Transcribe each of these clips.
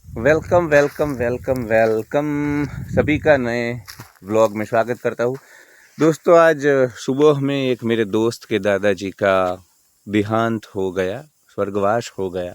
Welcome welcome welcome welcome सभी का नए व्लॉग में स्वागत करता हूँ। दोस्तों, आज सुबह में एक मेरे दोस्त के दादाजी का देहांत हो गया, स्वर्गवास हो गया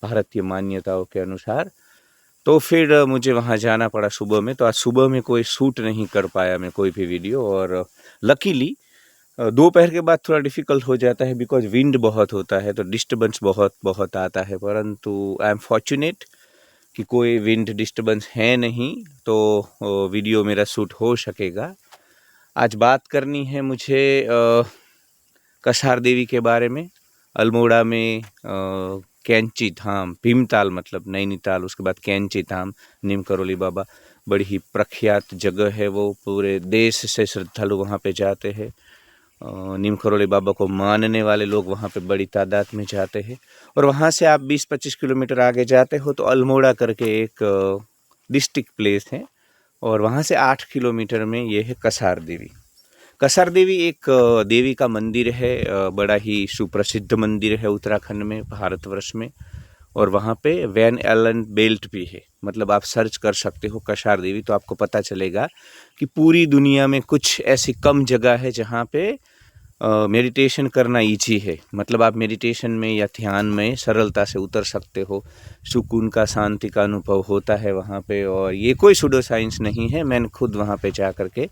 भारतीय मान्यताओं के अनुसार। तो फिर मुझे वहाँ जाना पड़ा सुबह में। तो आज सुबह में कोई शूट नहीं कर पाया मैं कोई भी वीडियो। और लकीली दोपहर के बाद थोड़ा डिफ़िकल्ट हो जाता है, बिकॉज विंड बहुत होता है तो डिस्टर्बेंस बहुत बहुत आता है। परंतु आई एम फॉर्चुनेट कि कोई विंड डिस्टर्बेंस है नहीं, तो वीडियो मेरा शूट हो सकेगा। आज बात करनी है मुझे कसार देवी के बारे में। अल्मोड़ा में कैंची धाम, भीमताल मतलब नैनीताल, उसके बाद कैंची धाम, नीम करोली बाबा, बड़ी ही प्रख्यात जगह है वो। पूरे देश से श्रद्धालु वहाँ पे जाते हैं। नीम करोली बाबा को मानने वाले लोग वहाँ पे बड़ी तादाद में जाते हैं। और वहाँ से आप 20-25 किलोमीटर आगे जाते हो तो अल्मोड़ा करके एक डिस्ट्रिक्ट प्लेस है, और वहाँ से 8 किलोमीटर में ये है कसार देवी। कसार देवी एक देवी का मंदिर है, बड़ा ही सुप्रसिद्ध मंदिर है उत्तराखंड में, भारतवर्ष में। और वहाँ पे वैन एलन बेल्ट भी है। मतलब आप सर्च कर सकते हो कसार देवी तो आपको पता चलेगा कि पूरी दुनिया में कुछ ऐसी कम जगह है जहाँ पे मेडिटेशन करना ईजी है। मतलब आप मेडिटेशन में या ध्यान में सरलता से उतर सकते हो। सुकून का, शांति का अनुभव होता है वहाँ पे। और ये कोई सुडो साइंस नहीं है, मैंने खुद वहाँ पे जा कर के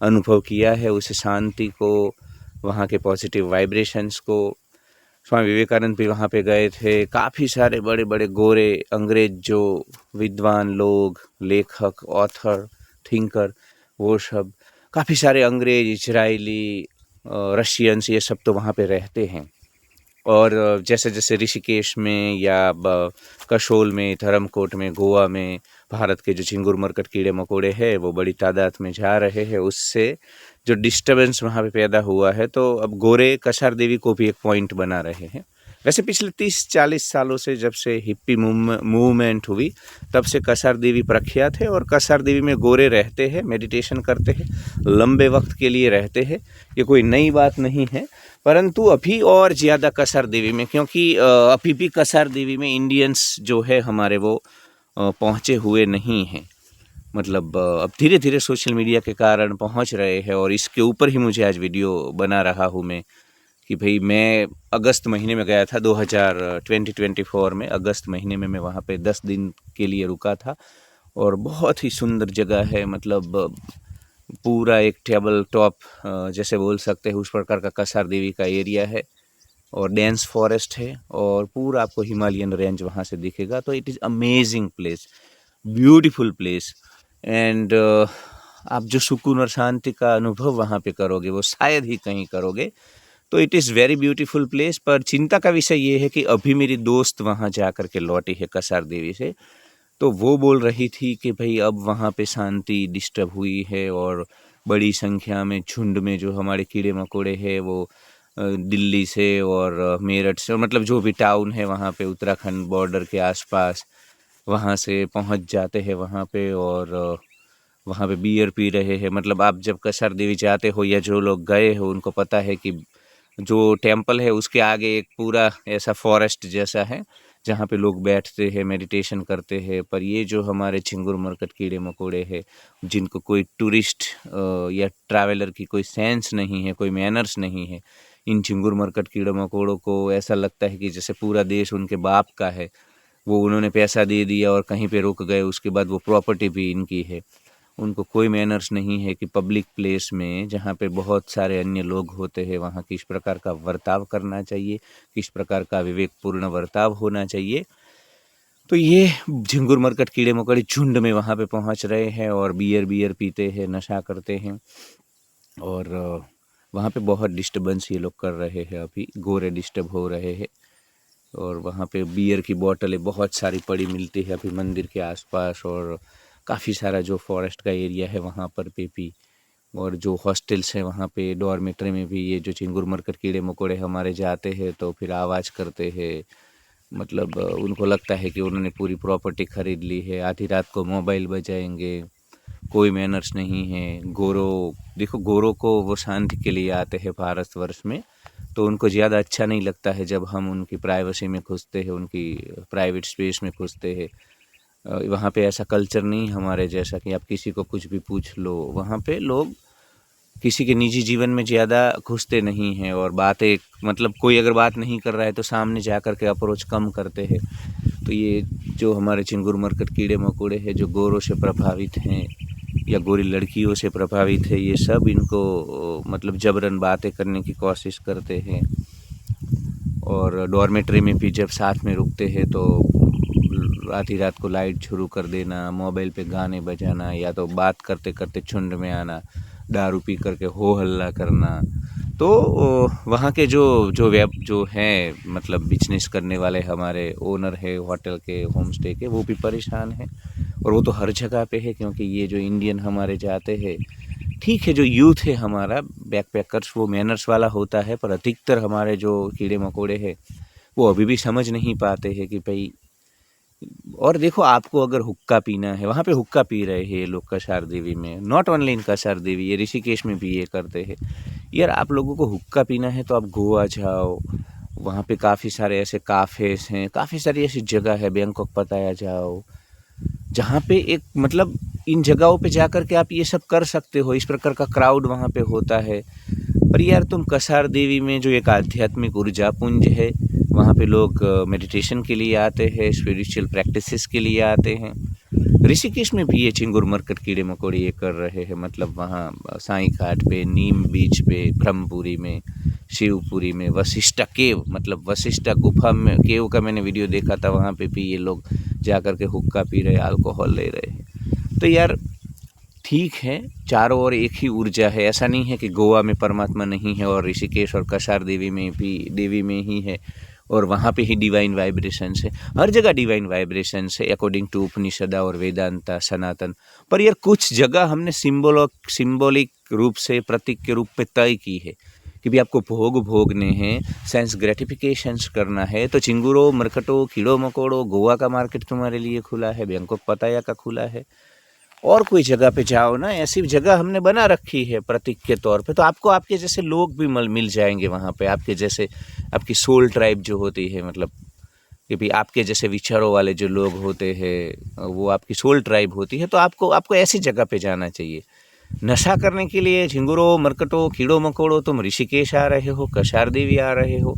अनुभव किया है उस शांति को, वहाँ के पॉजिटिव वाइब्रेशंस को। स्वामी विवेकानंद भी वहाँ पे गए थे। काफ़ी सारे बड़े बड़े गोरे अंग्रेज जो विद्वान लोग, लेखक, ऑथर, थिंकर, वो सब काफ़ी सारे अंग्रेज, इजरायली, रशियंस, ये सब तो वहाँ पे रहते हैं। और जैसे जैसे ऋषिकेश में या कसोल में, धर्मकोट में, गोवा में भारत के जो झिंगुर मरकट कीड़े मकोड़े हैं वो बड़ी तादाद में जा रहे हैं। उससे जो डिस्टर्बेंस वहाँ पे पैदा हुआ है, तो अब गोरे कसार देवी को भी एक पॉइंट बना रहे हैं। वैसे पिछले 30-40 सालों से, जब से हिप्पी मूवमेंट हुई, तब से कसार देवी प्रख्यात है। और कसार देवी में गोरे रहते हैं, मेडिटेशन करते हैं, लंबे वक्त के लिए रहते हैं। ये कोई नई बात नहीं है। परंतु अभी और ज़्यादा कसार देवी में, क्योंकि अभी भी कसार देवी में इंडियंस जो है हमारे वो पहुँचे हुए नहीं हैं। मतलब अब धीरे धीरे सोशल मीडिया के कारण पहुंच रहे हैं। और इसके ऊपर ही मुझे आज वीडियो बना रहा हूं मैं कि भाई मैं अगस्त महीने में गया था 2024 में। अगस्त महीने में मैं वहां पे 10 दिन के लिए रुका था। और बहुत ही सुंदर जगह है। मतलब पूरा एक टेबल टॉप जैसे बोल सकते हैं, उस प्रकार का कसार देवी का एरिया है। और डेंस फॉरेस्ट है, और पूरा आपको हिमालयन रेंज वहाँ से दिखेगा। तो it is amazing place, beautiful place. And आप जो सुकून और शांति का अनुभव वहाँ पे करोगे वो शायद ही कहीं करोगे। तो it is very beautiful place. पर चिंता का विषय ये है कि अभी मेरी दोस्त वहाँ जा कर के लौटी है कसार देवी से। तो वो बोल रही थी कि भाई अब वहाँ पे शांति डिस्टर्ब हुई है, और बड़ी संख्या में झुंड में जो हमारे कीड़े मकोड़े हैं वो दिल्ली से और मेरठ से, और मतलब जो भी टाउन है वहाँ पे उत्तराखंड बॉर्डर के आसपास, वहाँ से पहुँच जाते हैं वहाँ पे। और वहाँ पे बियर पी रहे हैं। मतलब आप जब कसार देवी जाते हो या जो लोग गए हो उनको पता है कि जो टेम्पल है उसके आगे एक पूरा ऐसा फॉरेस्ट जैसा है जहाँ पे लोग बैठते हैं, मेडिटेशन करते हैं। पर ये जो हमारे झिंगुर मरकट कीड़े मकोड़े हैं, जिनको कोई टूरिस्ट या ट्रैवलर की कोई सेंस नहीं है, कोई मैनर्स नहीं है, इन झिंगुर मरकट कीड़े मकोड़ों को ऐसा लगता है कि जैसे पूरा देश उनके बाप का है। वो उन्होंने पैसा दे दिया और कहीं पे रुक गए, उसके बाद वो प्रॉपर्टी भी इनकी है। उनको कोई मैनर्स नहीं है कि पब्लिक प्लेस में जहाँ पे बहुत सारे अन्य लोग होते हैं वहाँ किस प्रकार का बर्ताव करना चाहिए, किस प्रकार का विवेकपूर्ण बर्ताव होना चाहिए। तो ये झिंगुर मरकट कीड़े मकोड़े झुंड में वहाँ पे पहुँच रहे हैं और बियर बियर पीते हैं, नशा करते हैं। और वहाँ पे बहुत डिस्टर्बेंस ये लोग कर रहे हैं। अभी गोरे डिस्टर्ब हो रहे हैं। और वहाँ पे बियर की बोतलें बहुत सारी पड़ी मिलती है अभी मंदिर के आसपास। और काफ़ी सारा जो फॉरेस्ट का एरिया है वहाँ पर भी। और जो हॉस्टल्स हैं वहाँ पे डॉर्मेट्री में भी ये जो चिंगुर मरकट कीड़े मकोड़े हमारे जाते हैं तो फिर आवाज़ करते हैं। मतलब उनको लगता है कि उन्होंने पूरी प्रॉपर्टी ख़रीद ली है। आधी रात को मोबाइल बजाएंगे, कोई मैनर्स नहीं है। गोरों, देखो गोरों को वो शांति के लिए आते हैं भारतवर्ष में, तो उनको ज़्यादा अच्छा नहीं लगता है जब हम उनकी प्राइवेसी में घुसते हैं, उनकी प्राइवेट स्पेस में घुसते हैं। वहाँ पे ऐसा कल्चर नहीं हमारे जैसा कि आप किसी को कुछ भी पूछ लो। वहाँ पे लोग किसी के निजी जीवन में ज़्यादा घुसते नहीं हैं और बातें मतलब कोई अगर बात नहीं कर रहा है तो सामने जा कर के अप्रोच कम करते हैं। तो ये जो हमारे चिंगुर मरकट कीड़े मकोड़े हैं जो गोरों से प्रभावित हैं या गोरी लड़कियों से प्रभावित है, ये सब इनको मतलब जबरन बातें करने की कोशिश करते हैं। और डॉर्मेट्री में भी जब साथ में रुकते हैं तो आधी रात को लाइट शुरू कर देना, मोबाइल पे गाने बजाना, या तो बात करते करते झुंड में आना, दारू पी करके हो हल्ला करना। तो वहाँ के जो हैं मतलब बिजनेस करने वाले हमारे ओनर है होटल के, होम स्टे के, वो भी परेशान हैं। और वो तो हर जगह पे है, क्योंकि ये जो इंडियन हमारे जाते हैं, ठीक है जो यूथ है हमारा बैकपैकर्स वो मैनर्स वाला होता है, पर अधिकतर हमारे जो कीड़े मकोड़े हैं वो अभी भी समझ नहीं पाते हैं कि भाई। और देखो, आपको अगर हुक्का पीना है, वहाँ पे हुक्का पी रहे हैं ये लोग कसार देवी में, नॉट ओनली इन कसार देवी, ये ऋषिकेश में भी ये करते हैं। यार आप लोगों को हुक्का पीना है तो आप गोवा जाओ, वहाँ पे काफ़ी सारे ऐसे काफ़ेस हैं, काफ़ी सारी ऐसी जगह है, बैंकॉक पताया जाओ, जहाँ पे एक मतलब इन जगहों पे जाकर के आप ये सब कर सकते हो। इस प्रकार का क्राउड वहाँ पे होता है। पर यार तुम कसार देवी में जो एक आध्यात्मिक ऊर्जा पुंज है, वहाँ पे लोग मेडिटेशन के लिए आते हैं, स्पिरिचुअल प्रैक्टिसेस के लिए आते हैं। ऋषिकेश में भी ये चिंगुर मरकट कीड़े मकोड़े ये कर रहे हैं, मतलब वहाँ साई घाट पे, नीम बीच पे, ब्रह्मपुरी में, शिवपुरी में, वशिष्ठा केव मतलब वशिष्ठा गुफा में केव का मैंने वीडियो देखा था, वहाँ पे भी ये लोग जा कर के हुक्का पी रहे, अल्कोहल ले रहे हैं। तो यार ठीक है, चारों ओर एक ही ऊर्जा है। ऐसा नहीं है कि गोवा में परमात्मा नहीं है और ऋषिकेश और कसार देवी में भी देवी में ही है और वहाँ पे ही डिवाइन वाइब्रेशंस है। हर जगह डिवाइन वाइब्रेशंस है अकॉर्डिंग टू उपनिषदा और वेदांता सनातन। पर यार कुछ जगह हमने सिंबॉलिक रूप से, प्रतीक के रूप में तय की है कि भी आपको भोग भोगने हैं, सेंस ग्रेटिफिकेशंस करना है, तो चिंगुरों मरकटों कीड़ों मकोड़ों, गोवा का मार्केट तुम्हारे लिए खुला है, बैंकॉक पताया का खुला है, और कोई जगह पे जाओ ना, ऐसी जगह हमने बना रखी है प्रतीक के तौर पे। तो आपको आपके जैसे लोग भी मिल जाएंगे वहाँ पे, आपके जैसे, आपकी सोल ट्राइब जो होती है, मतलब कि भी आपके जैसे विचारों वाले जो लोग होते हैं वो आपकी सोल ट्राइब होती है। तो आपको ऐसी जगह पे जाना चाहिए। नशा करने के लिए झिंगुरों मरकटों कीड़ों मकोड़ों तुम ऋषिकेश आ रहे हो, कसार देवी आ रहे हो।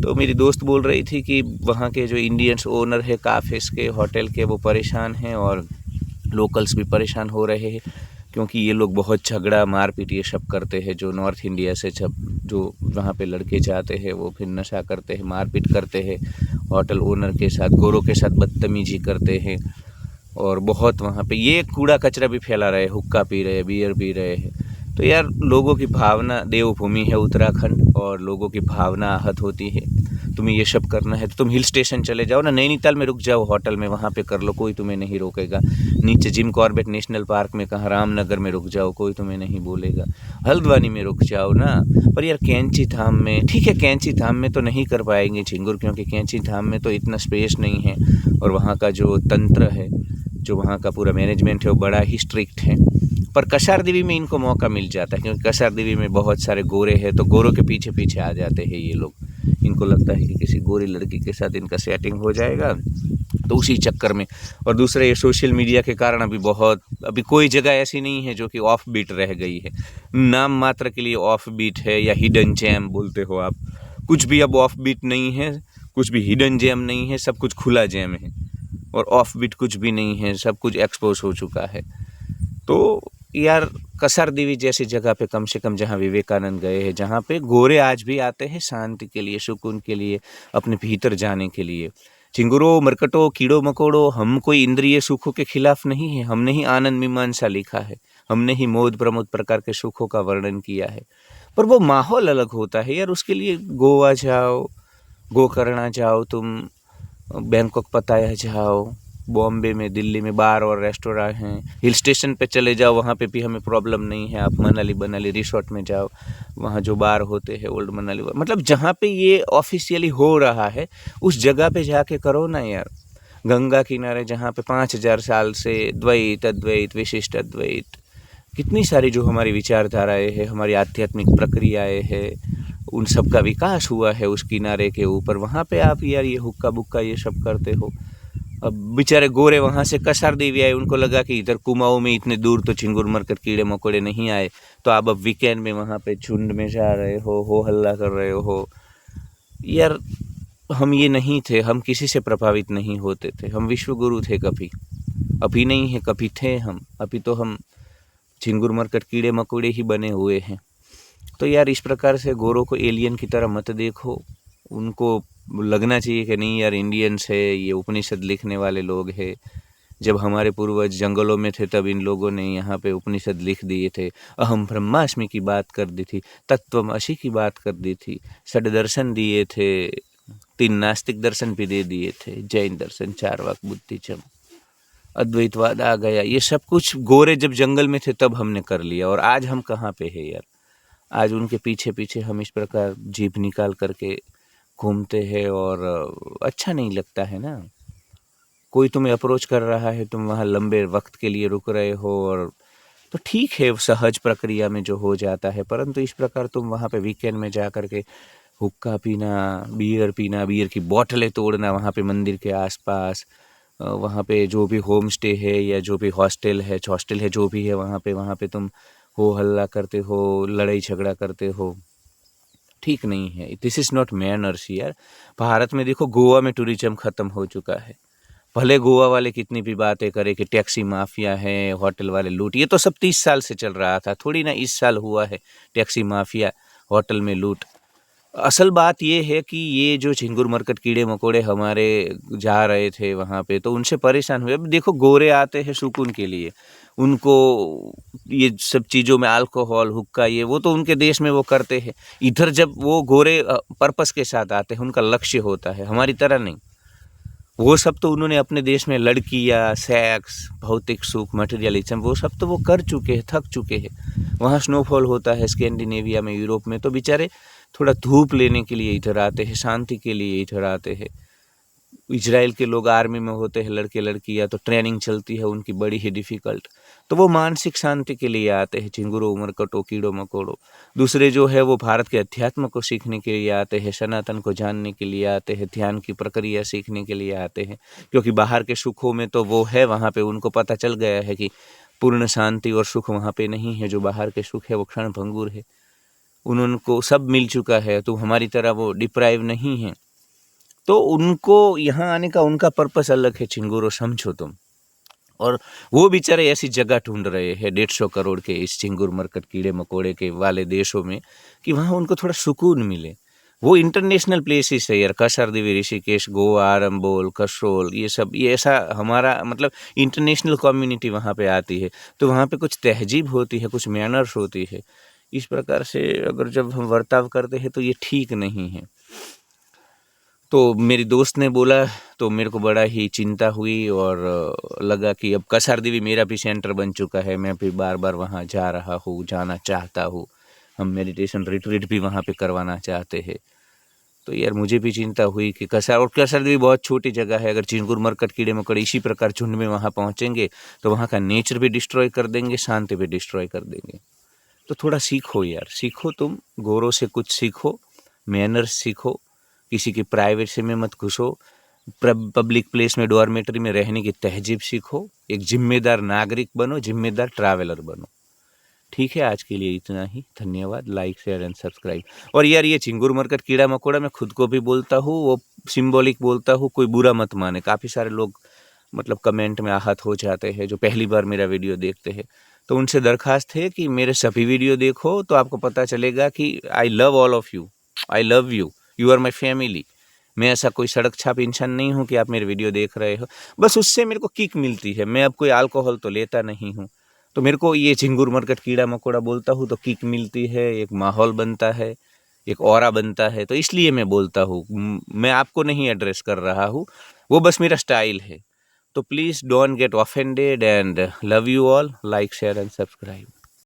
तो मेरी दोस्त बोल रही थी कि वहाँ के जो इंडियंस ओनर है काफेस के, होटल के, वो परेशान हैं और लोकल्स भी परेशान हो रहे हैं, क्योंकि ये लोग बहुत झगड़ा मारपीट ये सब करते हैं। जो नॉर्थ इंडिया से जो वहाँ पे लड़के जाते हैं वो फिर नशा करते हैं, मारपीट करते हैं, होटल ओनर के साथ, गोरों के साथ बदतमीजी करते हैं, और बहुत वहाँ पे ये कूड़ा कचरा भी फैला रहे, हुक्का पी रहे, बियर पी रहे हैं। तो यार लोगों की भावना, देवभूमि है उत्तराखंड, और लोगों की भावना आहत होती है। तुम्हें ये सब करना है तो तुम हिल स्टेशन चले जाओ ना, नैनीताल में रुक जाओ होटल में, वहाँ पे कर लो, कोई तुम्हें नहीं रोकेगा। नीचे जिम कॉर्बेट नेशनल पार्क में, कहाँ रामनगर में रुक जाओ, कोई तुम्हें नहीं बोलेगा। हल्द्वानी में रुक जाओ ना। पर यार कैंची धाम में, ठीक है कैंची धाम में तो नहीं कर पाएंगे झिंगुर, क्योंकि कैंची धाम में तो इतना स्पेस नहीं है, और वहाँ का जो तंत्र है, जो वहाँ का पूरा मैनेजमेंट है वो बड़ा ही स्ट्रिक्ट है। पर कसार देवी में इनको मौका मिल जाता है, क्योंकि कसार देवी में बहुत सारे गोरे हैं, तो गोरों के पीछे पीछे आ जाते हैं ये लोग। इनको लगता है कि किसी गोरी लड़की के साथ इनका सेटिंग हो जाएगा, तो उसी चक्कर में। और दूसरा ये सोशल मीडिया के कारण अभी कोई जगह ऐसी नहीं है जो कि ऑफ बीट रह गई है। नाम मात्र के लिए ऑफ बीट है, या हिडन जैम बोलते हो आप, कुछ भी अब ऑफ बीट नहीं है, कुछ भी हिडन जैम नहीं है, सब कुछ खुला जैम है, और ऑफ बीट कुछ भी नहीं है, सब कुछ एक्सपोज हो चुका है। तो यार कसार देवी जैसी जगह पे कम से कम, जहाँ विवेकानंद गए हैं, जहाँ पे गोरे आज भी आते हैं शांति के लिए, सुकून के लिए, अपने भीतर जाने के लिए। चिंगुरों मरकटों कीड़ों मकोड़ों, हम कोई इंद्रिय सुखों के खिलाफ नहीं है, हमने ही आनंद मीमांसा लिखा है, हमने ही मोद प्रमोद प्रकार के सुखों का वर्णन किया है। पर वो माहौल अलग होता है यार, उसके लिए गोवा जाओ, गोकर्णा जाओ, तुम बैंकॉक पताया जाओ, बॉम्बे में, दिल्ली में बार और रेस्टोरेंट हैं, हिल स्टेशन पे चले जाओ, वहाँ पे भी हमें प्रॉब्लम नहीं है। आप मनाली रिसोर्ट में जाओ, वहाँ जो बार होते हैं ओल्ड मनाली, मतलब जहाँ पे ये ऑफिशियली हो रहा है उस जगह पे जाके करो ना यार। गंगा किनारे जहाँ पे 5000 साल से द्वैत अद्वैत विशिष्ट अद्वैत, कितनी सारी जो हमारी विचारधाराएँ हैं, हमारी आध्यात्मिक प्रक्रियाएँ हैं, उन सब का विकास हुआ है उस किनारे के ऊपर। वहाँ पे आप यार ये हुक्का बुक्का ये सब करते हो, अब बेचारे गोरे वहाँ से कसार देवी आए, उनको लगा कि इधर कुमाऊं में इतने दूर तो झिंगुर मरकट कीड़े मकोड़े नहीं आए, तो आप अब वीकेंड में वहाँ पे झुंड में जा रहे हो हल्ला कर रहे हो। यार हम ये नहीं थे, हम किसी से प्रभावित नहीं होते थे, हम विश्वगुरु थे कभी, अभी नहीं है, कभी थे हम, अभी तो हम झिंगुर मरकट कीड़े मकोड़े ही बने हुए हैं। तो यार इस प्रकार से गोरों को एलियन की तरह मत देखो, उनको लगना चाहिए कि नहीं यार इंडियंस है, ये उपनिषद लिखने वाले लोग हैं। जब हमारे पूर्वज जंगलों में थे तब इन लोगों ने यहाँ पे उपनिषद लिख दिए थे, अहम ब्रह्मास्मि की बात कर दी थी, तत्वमसि की बात कर दी थी, षड दर्शन दिए थे, 3 नास्तिक दर्शन भी दे दिए थे, जैन दर्शन, चारवाक, बुद्धिज्म, अद्वैतवाद आ गया। ये सब कुछ गोरे जब जंगल में थे तब हमने कर लिया, और आज हम कहाँ पे है यार। आज उनके पीछे पीछे हम इस प्रकार जीभ निकाल करके घूमते हैं, और अच्छा नहीं लगता है ना। कोई तुम्हें अप्रोच कर रहा है, तुम वहाँ लंबे वक्त के लिए रुक रहे हो, और तो ठीक है सहज प्रक्रिया में जो हो जाता है, परंतु इस प्रकार तुम वहाँ पे वीकेंड में जा कर के हुक्का पीना, बियर की बोतलें तोड़ना वहाँ पे मंदिर के आसपास, वहाँ पे जो भी होम स्टे है या जो भी हॉस्टल है जो भी है, वहाँ पे तुम हो हल्ला करते हो, लड़ाई झगड़ा करते हो, ठीक नहीं है। दिस इज़ नॉट मैनर्स यार। भारत में देखो गोवा में टूरिज्म ख़त्म हो चुका है, भले गोवा वाले कितनी भी बातें करें कि टैक्सी माफिया है, होटल वाले लूट, ये तो सब 30 साल से चल रहा था, थोड़ी ना इस साल हुआ है टैक्सी माफिया, होटल में लूट। असल बात ये है कि ये जो झिंगुर मरकट कीड़े मकोड़े हमारे जा रहे थे वहाँ पे, तो उनसे परेशान हुए। अब देखो गोरे आते हैं सुकून के लिए, उनको ये सब चीज़ों में अल्कोहल हुक्का ये वो तो उनके देश में वो करते हैं। इधर जब वो गोरे पर्पस के साथ आते हैं, उनका लक्ष्य होता है, हमारी तरह नहीं। वो सब तो उन्होंने अपने देश में लड़कियाँ, सेक्स, भौतिक सुख, मटेरियलिज्म, वो सब तो वो कर चुके हैं, थक चुके हैं। वहाँ स्नोफॉल होता है स्कैंडिनेविया में, यूरोप में, तो बेचारे थोड़ा धूप लेने के लिए इधर आते हैं, शांति के लिए इधर आते हैं। इजराइल के लोग आर्मी में होते हैं, लड़के लड़कियाँ, तो ट्रेनिंग चलती है उनकी बड़ी ही डिफ़िकल्ट, तो वो मानसिक शांति के लिए आते हैं, झिंगुरों मरकटों कीड़ों मकोड़ों। दूसरे जो है वो भारत के अध्यात्म को सीखने के लिए आते हैं, सनातन को जानने के लिए आते हैं, ध्यान की प्रक्रिया सीखने के लिए आते हैं, क्योंकि बाहर के सुखों में तो वो है, वहाँ पे उनको पता चल गया है कि पूर्ण शांति और सुख वहाँ पे नहीं है, जो बाहर के सुख है वो क्षण भंगुर है, उनको सब मिल चुका है, तो हमारी तरह वो डिप्राइव नहीं है। तो उनको यहाँ आने का उनका पर्पस अलग है, झिंगुरों समझो तुम। और वो बेचारे ऐसी जगह ढूंढ रहे हैं 150 करोड़ के इस झिंगुर मरकट कीड़े मकोड़े के वाले देशों में, कि वहाँ उनको थोड़ा सुकून मिले। वो इंटरनेशनल प्लेसेस है यार, कसरदेवी, ऋषिकेश, गोवा, आरंबोल, कसोल, ये सब, ये ऐसा हमारा मतलब इंटरनेशनल कम्युनिटी वहाँ पे आती है, तो वहाँ पे कुछ तहजीब होती है, कुछ मैनर्स होती है। इस प्रकार से अगर जब हम बर्ताव करते हैं तो ये ठीक नहीं है। तो मेरी दोस्त ने बोला तो मेरे को बड़ा ही चिंता हुई, और लगा कि अब कसरदेवी मेरा भी सेंटर बन चुका है, मैं भी बार बार वहाँ जा रहा हूँ, जाना चाहता हूँ, हम मेडिटेशन रिट्रीट भी वहाँ पे करवाना चाहते हैं। तो यार मुझे भी चिंता हुई कि कसरदेवी बहुत छोटी जगह है, अगर झिंगुर मरकट कीड़े मकोड़े इसी प्रकार झुंड में वहाँ पहुँचेंगे तो वहाँ का नेचर भी डिस्ट्रॉय कर देंगे, शांति भी डिस्ट्रॉय कर देंगे। तो थोड़ा सीखो यार, सीखो, तुम गोरों से कुछ सीखो, मैनर्स सीखो, किसी की प्राइवेसी में मत घुसो, पब्लिक प्लेस में डॉर्मेटरी में रहने की तहजीब सीखो, एक जिम्मेदार नागरिक बनो, जिम्मेदार ट्रैवलर बनो। ठीक है, आज के लिए इतना ही, धन्यवाद। Like, share and subscribe. और यार ये झिंगुर मरकट कीड़ा मकोड़ा मैं खुद को भी बोलता हूँ, वो सिंबॉलिक बोलता हूँ, कोई बुरा मत माने। काफ़ी सारे लोग मतलब कमेंट में आहत हो जाते हैं जो पहली बार मेरा वीडियो देखते हैं, तो उनसे दरखास्त है कि मेरे सभी वीडियो देखो, तो आपको पता चलेगा कि I love all of you, I love you, you are my family. मैं ऐसा कोई सड़क छाप इंसान नहीं हूँ कि आप मेरे वीडियो देख रहे हो, बस उससे मेरे को किक मिलती है। मैं अब कोई अल्कोहल तो लेता नहीं हूँ, तो मेरे को ये झिंगुर मरकट कीड़ा मकोड़ा बोलता हूँ तो किक मिलती है, एक माहौल बनता है, एक ऑरा बनता है, तो इसलिए मैं बोलता हूँ। मैं आपको नहीं एड्रेस कर रहा हूँ, वो बस मेरा स्टाइल है। तो please don't get offended, and love you all. Like, share and subscribe.